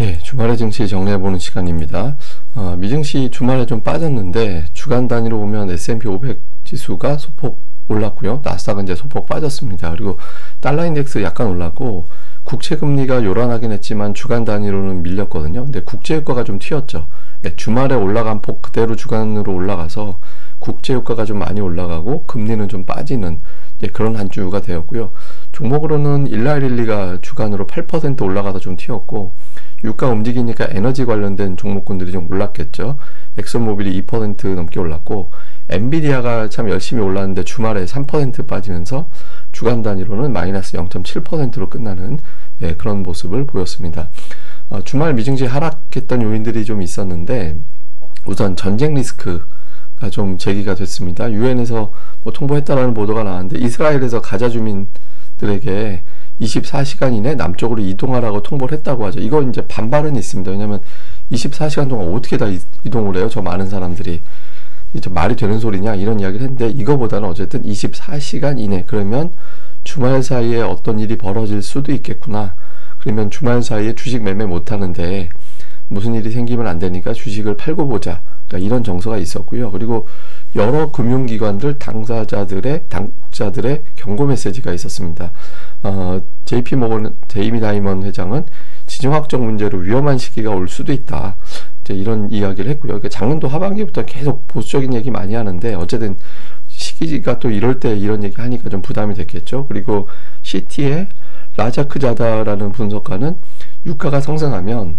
예, 주말의 증시 정리해보는 시간입니다. 미증시 주말에 좀 빠졌는데 주간 단위로 보면 S&P 500 지수가 소폭 올랐고요. 나스닥은 이제 소폭 빠졌습니다. 그리고 달러 인덱스 약간 올랐고 국채 금리가 요란하긴 했지만 주간 단위로는 밀렸거든요. 근데 국채 효과가 좀 튀었죠. 예, 주말에 올라간 폭 그대로 주간으로 올라가서 국채 효과가 좀 많이 올라가고 금리는 좀 빠지는 그런 한 주가 되었고요. 종목으로는 일라일릴리가 주간으로 8% 올라가다 좀 튀었고, 유가 움직이니까 에너지 관련된 종목군들이 좀 올랐겠죠. 엑슨모빌이 2% 넘게 올랐고, 엔비디아가 참 열심히 올랐는데 주말에 3% 빠지면서 주간 단위로는 마이너스 0.7%로 끝나는 그런 모습을 보였습니다. 주말 미증시 하락했던 요인들이 좀 있었는데, 우선 전쟁 리스크 좀 제기가 됐습니다. 유엔에서 뭐 통보했다라는 보도가 나왔는데, 이스라엘에서 가자 주민들에게 24시간 이내 남쪽으로 이동하라고 통보를 했다고 하죠. 이거 이제 반발은 있습니다. 왜냐면 24시간 동안 어떻게 다 이동을 해요? 저 많은 사람들이. 이제 말이 되는 소리냐? 이런 이야기를 했는데, 이거보다는 어쨌든 24시간 이내, 그러면 주말 사이에 어떤 일이 벌어질 수도 있겠구나. 그러면 주말 사이에 주식 매매 못 하는데 무슨 일이 생기면 안 되니까 주식을 팔고 보자. 그러니까 이런 정서가 있었고요. 그리고 여러 금융기관들 당사자들의 경고 메시지가 있었습니다. JP 모건 제이미 다이먼 회장은 지정학적 문제로 위험한 시기가 올 수도 있다. 이제 이런 이야기를 했고요. 그러니까 작년도 하반기부터 계속 보수적인 얘기 많이 하는데, 어쨌든 시기가 또 이럴 때 이런 얘기 하니까 좀 부담이 됐겠죠. 그리고 시티의 라자크자다라는 분석가는 유가가 상승하면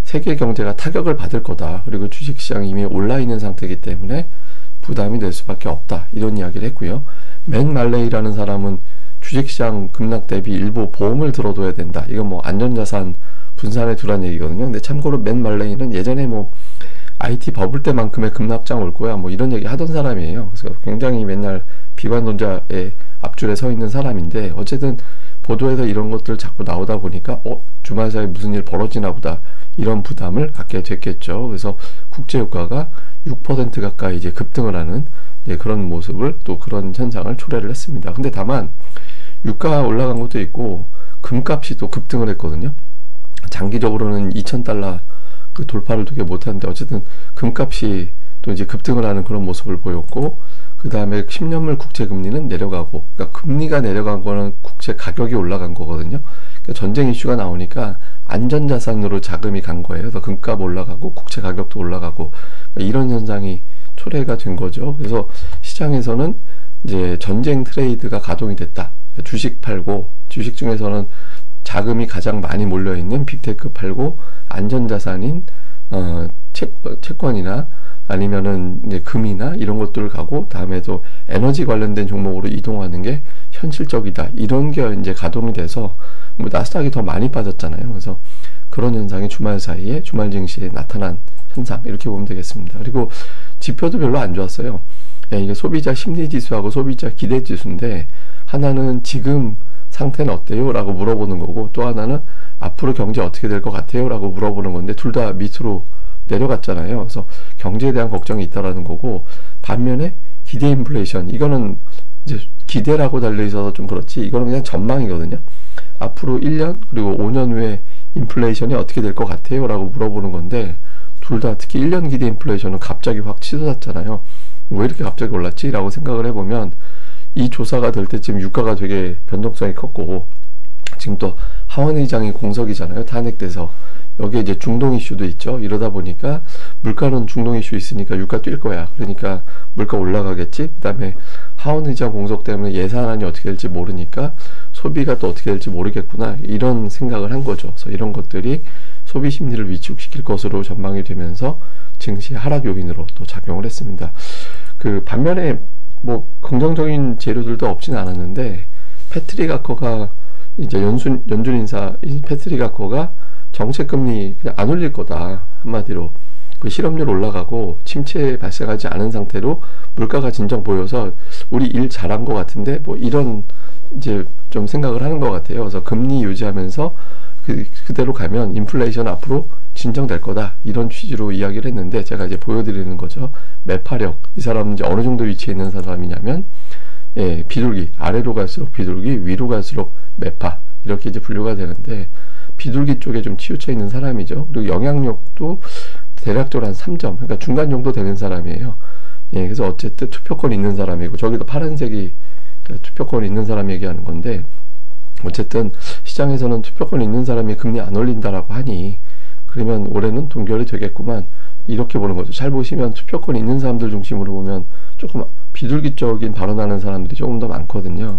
세계 경제가 타격을 받을 거다. 그리고 주식시장이 이미 올라있는 상태이기 때문에 부담이 될 수밖에 없다. 이런 이야기를 했고요. 맨 말레이라는 사람은 주식시장 급락 대비 일부 보험을 들어둬야 된다. 이건 뭐 안전자산 분산에 두란 얘기거든요. 근데 참고로 맨 말레이는 예전에 뭐 IT 버블 때만큼의 급락장 올 거야, 뭐 이런 얘기 하던 사람이에요. 그래서 굉장히 맨날 비관론자의 앞줄에 서 있는 사람인데, 어쨌든 보도에서 이런 것들 자꾸 나오다 보니까 주말 사이에 무슨 일 벌어지나 보다, 이런 부담을 갖게 됐겠죠. 그래서 국제유가가 6% 가까이 이제 급등을 하는 그런 모습을, 또 그런 현상을 초래를 했습니다. 근데 다만 유가가 올라간 것도 있고 금값이 또 급등을 했거든요. 장기적으로는 2,000달러 그 돌파를 되게 못하는데, 어쨌든 금값이 또 이제 급등을 하는 그런 모습을 보였고, 그 다음에 10년물 국채 금리는 내려가고, 그러니까 금리가 내려간 거는 국채 가격이 올라간 거거든요. 그러니까 전쟁 이슈가 나오니까 안전자산으로 자금이 간 거예요. 그래서 금값 올라가고 국채 가격도 올라가고, 그러니까 이런 현상이 초래가 된 거죠. 그래서 시장에서는 이제 전쟁 트레이드가 가동이 됐다. 그러니까 주식 팔고, 주식 중에서는 자금이 가장 많이 몰려있는 빅테크 팔고, 안전자산인 채권이나 아니면은 이제 금이나 이런 것들을 가고, 다음에도 에너지 관련된 종목으로 이동하는 게 현실적이다. 이런 게 이제 가동이 돼서 뭐 나스닥이 더 많이 빠졌잖아요. 그래서 그런 현상이 주말 사이에, 주말 증시에 나타난 현상, 이렇게 보면 되겠습니다. 그리고 지표도 별로 안 좋았어요. 이게 소비자 심리 지수하고 소비자 기대 지수인데, 하나는 지금 상태는 어때요? 라고 물어보는 거고, 또 하나는 앞으로 경제 어떻게 될 것 같아요? 라고 물어보는 건데, 둘 다 밑으로 내려갔잖아요. 그래서 경제에 대한 걱정이 있다라는 거고, 반면에 기대 인플레이션, 이거는 이제 기대라고 달려 있어서 좀 그렇지, 이거는 그냥 전망이거든요. 앞으로 1년 그리고 5년 후에 인플레이션이 어떻게 될 것 같아요? 라고 물어보는 건데, 둘 다 특히 1년 기대 인플레이션은 갑자기 확 치솟았잖아요. 왜 이렇게 갑자기 올랐지? 라고 생각을 해보면, 이 조사가 될 때쯤 유가가 되게 변동성이 컸고, 지금 또 하원 의장이 공석이잖아요. 탄핵돼서. 여기에 이제 중동 이슈도 있죠. 이러다 보니까 물가는 중동 이슈 있으니까 유가 뛸 거야. 그러니까 물가 올라가겠지. 그 다음에 하원 의장 공석 때문에 예산안이 어떻게 될지 모르니까 소비가 또 어떻게 될지 모르겠구나, 이런 생각을 한 거죠. 그래서 이런 것들이 소비 심리를 위축시킬 것으로 전망이 되면서 증시 하락 요인으로 또 작용을 했습니다. 그 반면에 뭐 긍정적인 재료들도 없지는 않았는데, 패트릭 아커가 이제 연준 인사 패트릭 아커가 정책금리 그냥 안 올릴 거다. 한마디로 그 실업률 올라가고 침체 발생하지 않은 상태로 물가가 진정 보여서 우리 일 잘한 것 같은데, 뭐 이런 이제 좀 생각을 하는 것 같아요. 그래서 금리 유지하면서 그대로 가면 인플레이션 앞으로 진정될 거다, 이런 취지로 이야기를 했는데, 제가 이제 보여드리는 거죠. 매파력, 이 사람은 이제 어느 정도 위치에 있는 사람이냐면, 비둘기, 아래로 갈수록 비둘기, 위로 갈수록 매파, 이렇게 이제 분류가 되는데, 비둘기 쪽에 좀 치우쳐 있는 사람이죠. 그리고 영향력도 대략적으로 한 3점, 그러니까 중간 정도 되는 사람이에요. 예, 그래서 어쨌든 투표권 있는 사람이고, 저기도 파란색이 투표권 있는 사람 얘기하는 건데, 어쨌든 시장에서는 투표권 있는 사람이 금리 안 올린다라고 하니, 그러면 올해는 동결이 되겠구만, 이렇게 보는 거죠. 잘 보시면 투표권 있는 사람들 중심으로 보면 조금 비둘기적인 발언하는 사람들이 조금 더 많거든요.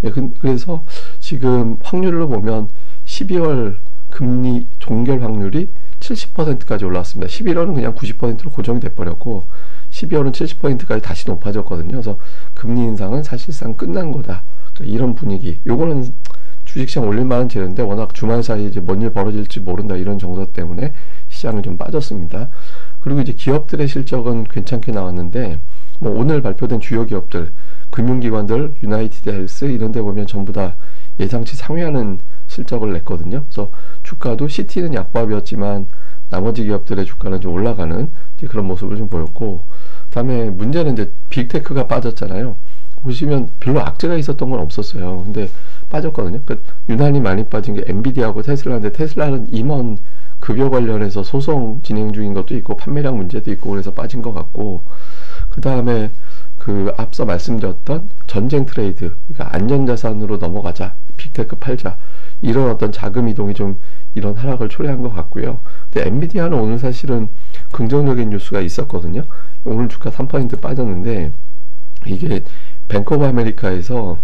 예, 그래서 지금 확률로 보면 12월 금리 동결 확률이 70%까지 올라왔습니다. 11월은 그냥 90%로 고정이 돼버렸고 12월은 70%까지 다시 높아졌거든요. 그래서 금리 인상은 사실상 끝난 거다. 그러니까 이런 분위기. 요거는 주식시장 올릴만한 재료인데 워낙 주말 사이에 이제 뭔 일 벌어질지 모른다 이런 정서 때문에 시장이 좀 빠졌습니다. 그리고 이제 기업들의 실적은 괜찮게 나왔는데 뭐 오늘 발표된 주요 기업들, 금융기관들, 유나이티드 헬스 이런 데 보면 전부 다 예상치 상회하는 실적을 냈거든요. 그래서 주가도 CT는 약보합이었지만 나머지 기업들의 주가는 좀 올라가는 그런 모습을 좀 보였고, 다음에 문제는 이제 빅테크가 빠졌잖아요. 보시면 별로 악재가 있었던 건 없었어요. 근데 빠졌거든요. 그러니까 유난히 많이 빠진 게 엔비디아하고 테슬라인데, 테슬라는 임원 급여 관련해서 소송 진행 중인 것도 있고 판매량 문제도 있고 그래서 빠진 것 같고, 그 다음에 그 앞서 말씀드렸던 전쟁 트레이드, 그러니까 안전자산으로 넘어가자, 빅테크 팔자, 이런 어떤 자금 이동이 좀 이런 하락을 초래한 것 같고요. 근데 엔비디아는 오늘 사실은 긍정적인 뉴스가 있었거든요. 오늘 주가 3% 빠졌는데 이게 뱅크 오브 아메리카에서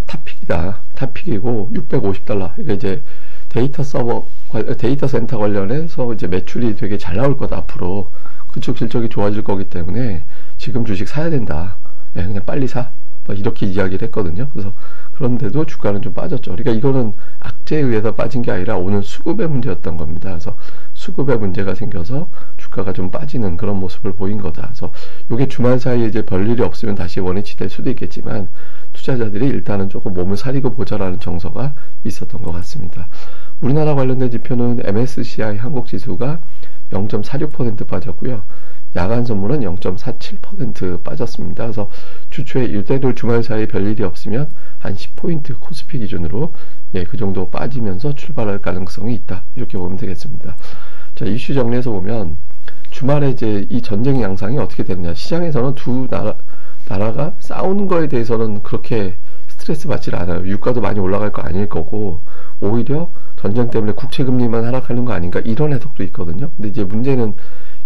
탑픽이다. 탑픽이고 $650. 그러니까 이제 데이터 센터 관련해서 이제 매출이 되게 잘 나올 거다. 앞으로 그쪽 실적이 좋아질 거기 때문에 지금 주식 사야 된다. 예, 그냥 빨리 사. 이렇게 이야기를 했거든요. 그래서 그런데도 주가는 좀 빠졌죠. 그러니까 이거는 악재에 의해서 빠진 게 아니라 오늘 수급의 문제였던 겁니다. 그래서 수급의 문제가 생겨서 주가가 좀 빠지는 그런 모습을 보인 거다. 그래서 이게 주말 사이에 이제 별일이 없으면 다시 원위치 될 수도 있겠지만 투자자들이 일단은 조금 몸을 사리고 보자라는 정서가 있었던 것 같습니다. 우리나라 관련된 지표는 MSCI 한국 지수가 0.46% 빠졌고요. 야간 선물은 0.47% 빠졌습니다. 그래서 주초에 이대로 주말 사이에 별일이 없으면 한 10포인트 코스피 기준으로 그 정도 빠지면서 출발할 가능성이 있다. 이렇게 보면 되겠습니다. 자, 이슈 정리해서 보면 주말에 이제 이 전쟁 양상이 어떻게 되느냐. 시장에서는 두 나라가 싸우는 거에 대해서는 그렇게 스트레스 받질 않아요. 유가도 많이 올라갈 거 아닐 거고 오히려 전쟁 때문에 국채금리만 하락하는 거 아닌가 이런 해석도 있거든요. 근데 이제 문제는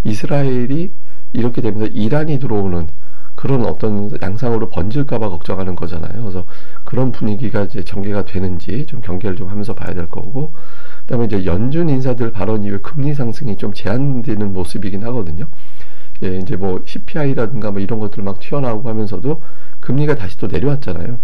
이스라엘이 이렇게 되면서 이란이 들어오는 그런 어떤 양상으로 번질까봐 걱정하는 거잖아요. 그래서 그런 분위기가 이제 전개가 되는지 좀 경계를 좀 하면서 봐야 될 거고, 그 다음에 이제 연준 인사들 발언 이후에 금리 상승이 좀 제한되는 모습이긴 하거든요. 예, 이제 뭐 CPI라든가 뭐 이런 것들 막 튀어나오고 하면서도 금리가 다시 또 내려왔잖아요.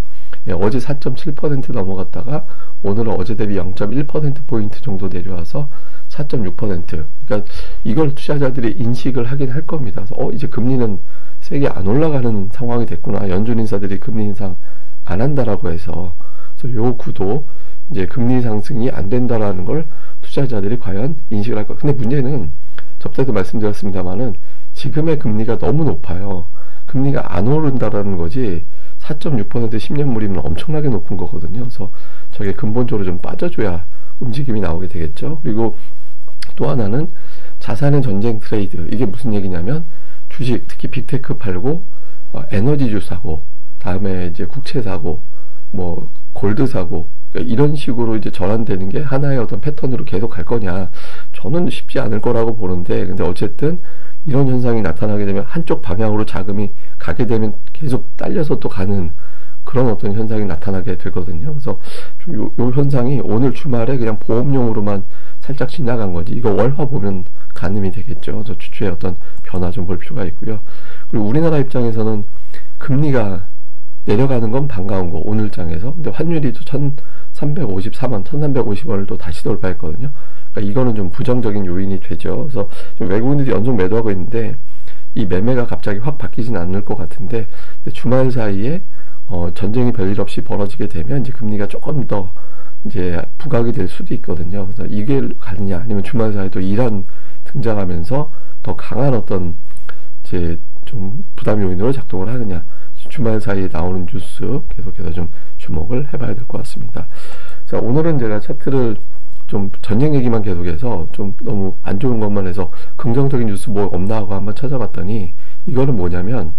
예, 어제 4.7% 넘어갔다가 오늘은 어제 대비 0.1%포인트 정도 내려와서 4.6%. 그러니까 이걸 투자자들이 인식을 하긴 할 겁니다. 그래서 이제 금리는 세게 안 올라가는 상황이 됐구나. 연준 인사들이 금리 인상 안 한다라고 해서. 그래서 요 구도 이제 금리 상승이 안 된다라는 걸 투자자들이 과연 인식을 할까. 근데 문제는 저때도 말씀드렸습니다만은 지금의 금리가 너무 높아요. 금리가 안 오른다라는 거지 4.6% 10년물이면 엄청나게 높은 거거든요. 그래서 저게 근본적으로 좀 빠져줘야 움직임이 나오게 되겠죠. 그리고 또 하나는 자산의 전쟁 트레이드. 이게 무슨 얘기냐면 주식, 특히 빅테크 팔고 에너지주 사고, 다음에 이제 국채 사고, 뭐 골드 사고, 그러니까 이런 식으로 이제 전환되는 게 하나의 어떤 패턴으로 계속 갈 거냐. 저는 쉽지 않을 거라고 보는데, 근데 어쨌든 이런 현상이 나타나게 되면 한쪽 방향으로 자금이 가게 되면 계속 딸려서 또 가는 그런 어떤 현상이 나타나게 되거든요. 그래서 요 현상이 오늘 주말에 그냥 보험용으로만 살짝 지나간 거지. 이거 월화 보면 가늠이 되겠죠. 그래서 주초에 어떤 변화 좀 볼 필요가 있고요. 그리고 우리나라 입장에서는 금리가 내려가는 건 반가운 거, 오늘 장에서. 근데 환율이 또 1354원, 1350원을 또 다시 돌파했거든요. 그러니까 이거는 좀 부정적인 요인이 되죠. 그래서 좀 외국인들이 연속 매도하고 있는데 이 매매가 갑자기 확 바뀌진 않을 것 같은데, 근데 주말 사이에 전쟁이 별일 없이 벌어지게 되면 이제 금리가 조금 더 이제 부각이 될 수도 있거든요. 그래서 이게 가느냐, 아니면 주말 사이에 또 이란 등장하면서 더 강한 어떤 이제 좀 부담 요인으로 작동을 하느냐, 주말 사이에 나오는 뉴스 계속해서 좀 주목을 해봐야 될 것 같습니다. 자, 오늘은 제가 차트를 좀 전쟁 얘기만 계속해서 좀 너무 안 좋은 것만 해서 긍정적인 뉴스 뭐 없나 하고 한번 찾아봤더니 이거는 뭐냐면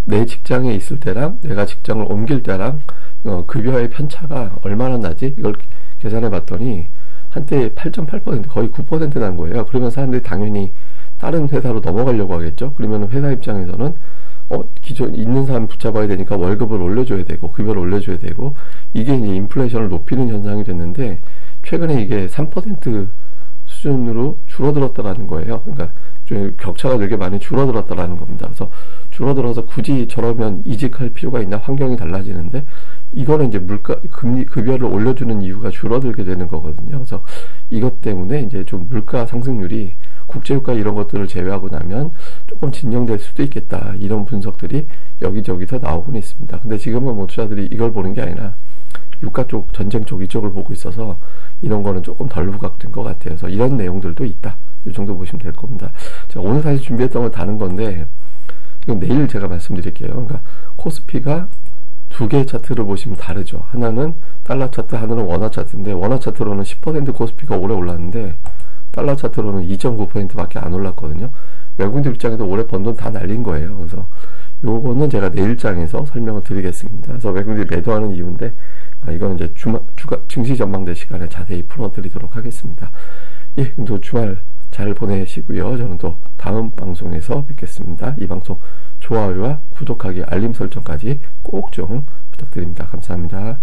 내 직장에 있을 때랑 내가 직장을 옮길 때랑 급여의 편차가 얼마나 나지? 이걸 계산해 봤더니 한때 8.8% 거의 9% 난 거예요. 그러면 사람들이 당연히 다른 회사로 넘어가려고 하겠죠. 그러면 회사 입장에서는 기존 있는 사람 붙잡아야 되니까 월급을 올려줘야 되고 급여를 올려줘야 되고 이게 이제 인플레이션을 높이는 현상이 됐는데 최근에 이게 3% 수준으로 줄어들었다라는 거예요. 그러니까 좀 격차가 되게 많이 줄어들었다라는 겁니다. 그래서 줄어들어서 굳이 저러면 이직할 필요가 있나? 환경이 달라지는데 이거는 이제 급여를 올려주는 이유가 줄어들게 되는 거거든요. 그래서 이것 때문에 이제 좀 물가 상승률이 국제유가 이런 것들을 제외하고 나면 조금 진정될 수도 있겠다. 이런 분석들이 여기저기서 나오곤 있습니다. 근데 지금은 뭐 투자들이 이걸 보는 게 아니라 유가 쪽, 전쟁 쪽 이쪽을 보고 있어서 이런 거는 조금 덜 부각된 것 같아요. 그래서 이런 내용들도 있다. 이 정도 보시면 될 겁니다. 제가 오늘 사실 준비했던 건 다른 건데 이건 내일 제가 말씀드릴게요. 그러니까 코스피가 두 개의 차트를 보시면 다르죠. 하나는 달러 차트, 하나는 원화 차트인데 원화 차트로는 10% 코스피가 올해 올랐는데 달러 차트로는 2.9%밖에 안 올랐거든요. 외국인들 입장에서 올해 번 돈 다 날린 거예요. 그래서 요거는 제가 내일장에서 설명을 드리겠습니다. 그래서 외국인들이 매도하는 이유인데 이거는 이제 증시 전망대 시간에 자세히 풀어드리도록 하겠습니다. 예, 또 주말 잘 보내시고요. 저는 또 다음 방송에서 뵙겠습니다. 이 방송 좋아요와 구독하기, 알림 설정까지 꼭 좀 부탁드립니다. 감사합니다.